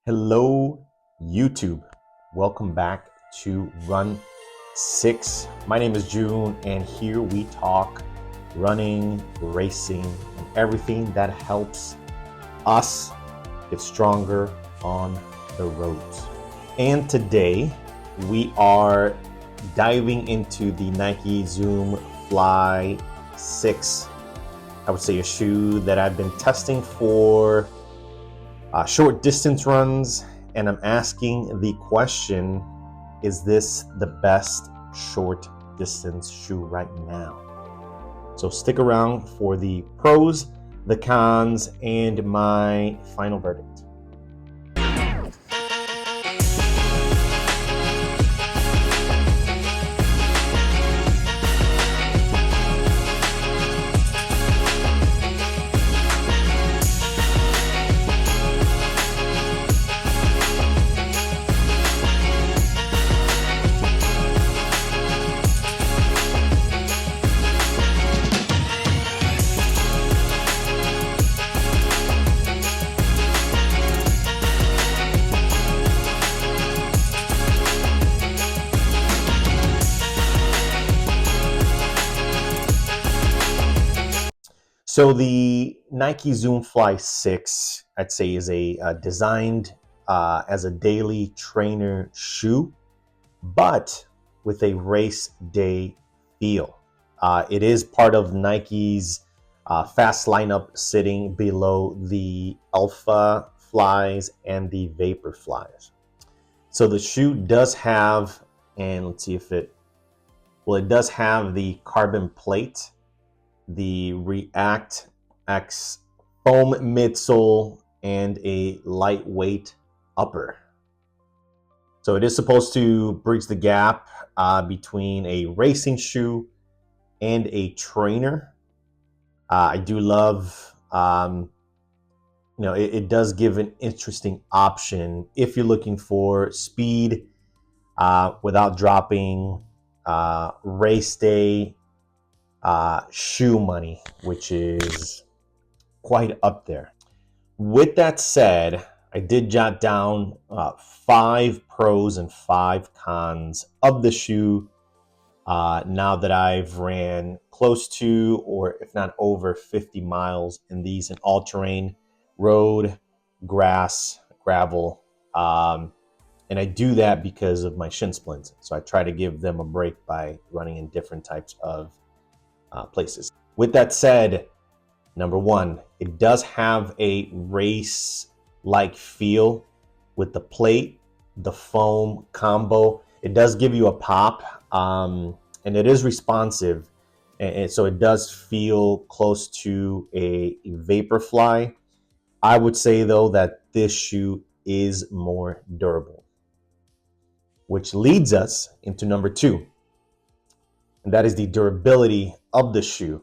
Hello, YouTube. Welcome back to Run 6. My name is June, and here we talk running, racing, and everything that helps us get stronger on the roads. And today we are diving into the Nike Zoom Fly 6. I would say a shoe that I've been testing for short distance runs, and I'm asking the question, is this the best short distance shoe right now? So stick around for the pros, the cons, and my final verdict. So the Nike Zoom Fly 6, I'd say, is designed as a daily trainer shoe, but with a race day feel. It is part of Nike's fast lineup, sitting below the Alphaflys and the Vaporflies. So the shoe does have, and let's see if it does have the carbon plate, the React X foam midsole, and a lightweight upper. So it is supposed to bridge the gap between a racing shoe and a trainer. I do love, it does give an interesting option if you're looking for speed without dropping race day shoe money, which is quite up there. With that said, I did jot down 5 pros and 5 cons of the shoe now that I've ran close to, or if not over, 50 miles in these in all-terrain, road, grass, gravel. And I do that because of my shin splints. So I try to give them a break by running in different types of places. With that said, number 1, it does have a race-like feel with the plate, the foam combo. It does give you a pop, and it is responsive, and so it does feel close to a Vaporfly. I would say, though, that this shoe is more durable, which leads us into number 2. And that is the durability of the shoe.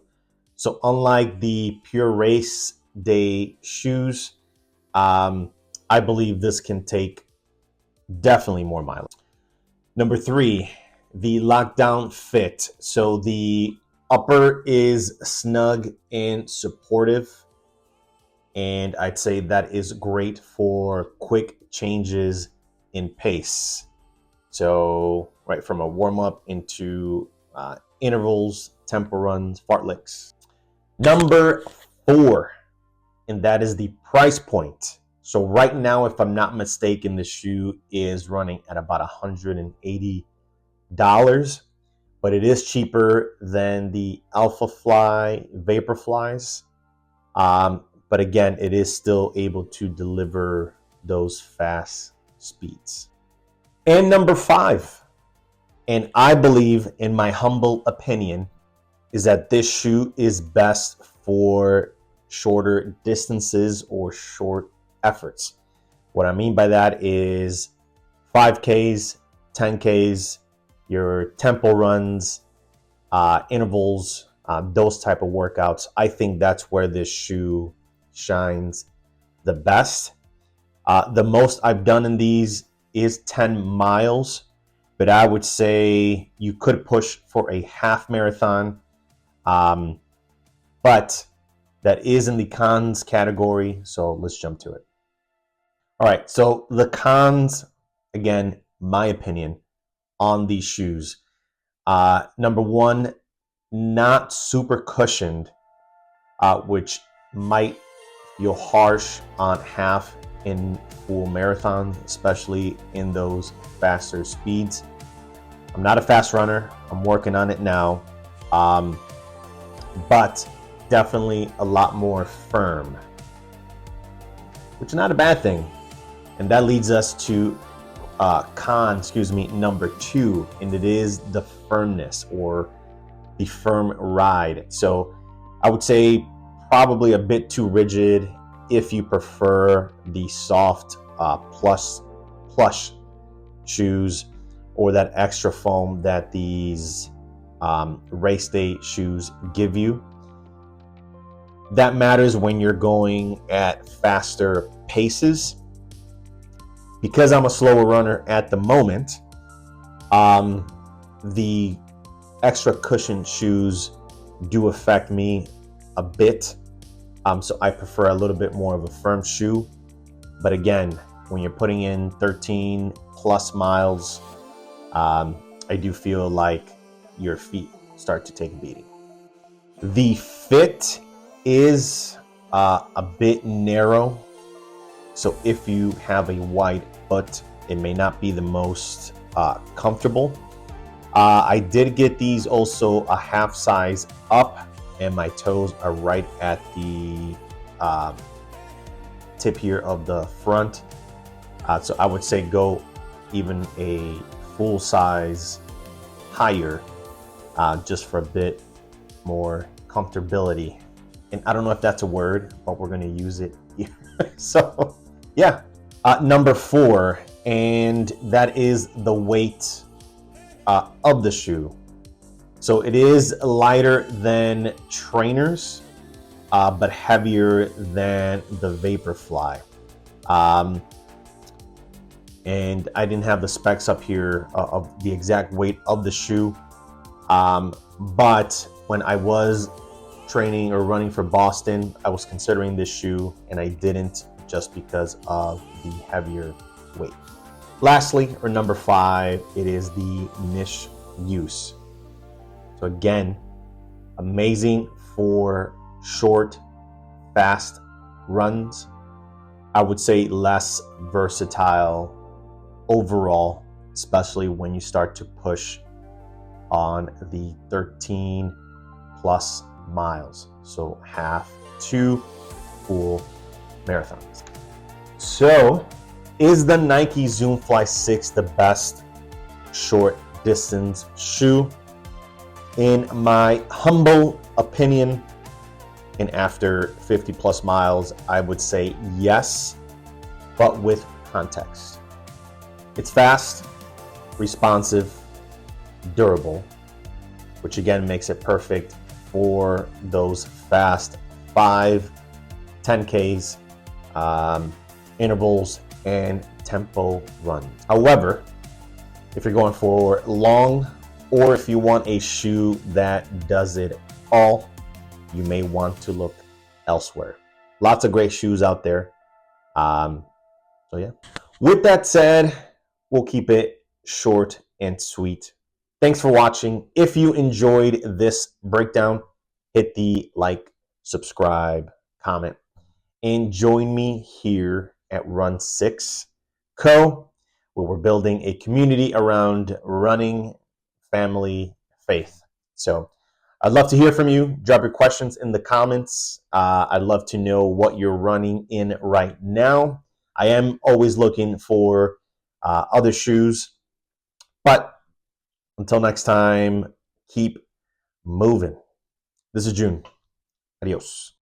So unlike the pure race day shoes, I believe this can take definitely more mileage. Number 3, the lockdown fit. So the upper is snug and supportive, and I'd say that is great for quick changes in pace. So right from a warm-up into intervals, tempo runs, fartleks. Number 4, and that is the price point. So right now, if I'm not mistaken, the shoe is running at about $180, but it is cheaper than the Alphafly Vaporflies. But again, it is still able to deliver those fast speeds. And number 5, and I believe, in my humble opinion, is that this shoe is best for shorter distances or short efforts. What I mean by that is 5Ks, 10Ks, your tempo runs, intervals, those type of workouts. I think that's where this shoe shines the best. The most I've done in these is 10 miles. But I would say you could push for a half marathon. But that is in the cons category, so let's jump to it. All right, so the cons, again, my opinion on these shoes. Number one, not super cushioned, which might feel harsh on half in full marathons, especially in those faster speeds. I'm not a fast runner. I'm working on it now, but definitely a lot more firm, which is not a bad thing. And that leads us to number two, and it is the firmness or the firm ride. So I would say probably a bit too rigid if you prefer the soft plush shoes or that extra foam that these race day shoes give you. That matters when you're going at faster paces. Because I'm a slower runner at the moment, the extra cushion shoes do affect me a bit. So I prefer a little bit more of a firm shoe. But again, when you're putting in 13 plus miles, I do feel like your feet start to take a beating. The fit is a bit narrow. So if you have a wide foot, it may not be the most comfortable. I did get these also a half size up, and my toes are right at the tip here of the front. So I would say go even a full size higher, just for a bit more comfortability. And I don't know if that's a word, but we're going to use it here. So yeah, number four, and that is the weight of the shoe. So it is lighter than trainers, but heavier than the Vaporfly. And I didn't have the specs up here of the exact weight of the shoe. But when I was training or running for Boston, I was considering this shoe, and I didn't, just because of the heavier weight. Lastly, or number five, it is the niche use. So again, amazing for short, fast runs. I would say less versatile overall, especially when you start to push on the 13 plus miles. So half to full marathons. So is the Nike Zoom Fly 6 the best short distance shoe? In my humble opinion, and after 50 plus miles, I would say yes, but with context. It's fast, responsive, durable, which again makes it perfect for those fast 5, 10Ks, intervals, and tempo runs. However, if you're going for long, or if you want a shoe that does it all, you may want to look elsewhere. Lots of great shoes out there. So yeah. With that said, we'll keep it short and sweet. Thanks for watching. If you enjoyed this breakdown, hit the like, subscribe, comment, and join me here at Run 6 Co, where we're building a community around running, family, faith. So I'd love to hear from you. Drop your questions in the comments. I'd love to know what you're running in right now. I am always looking for other shoes. But until next time, keep moving. This is June. Adios.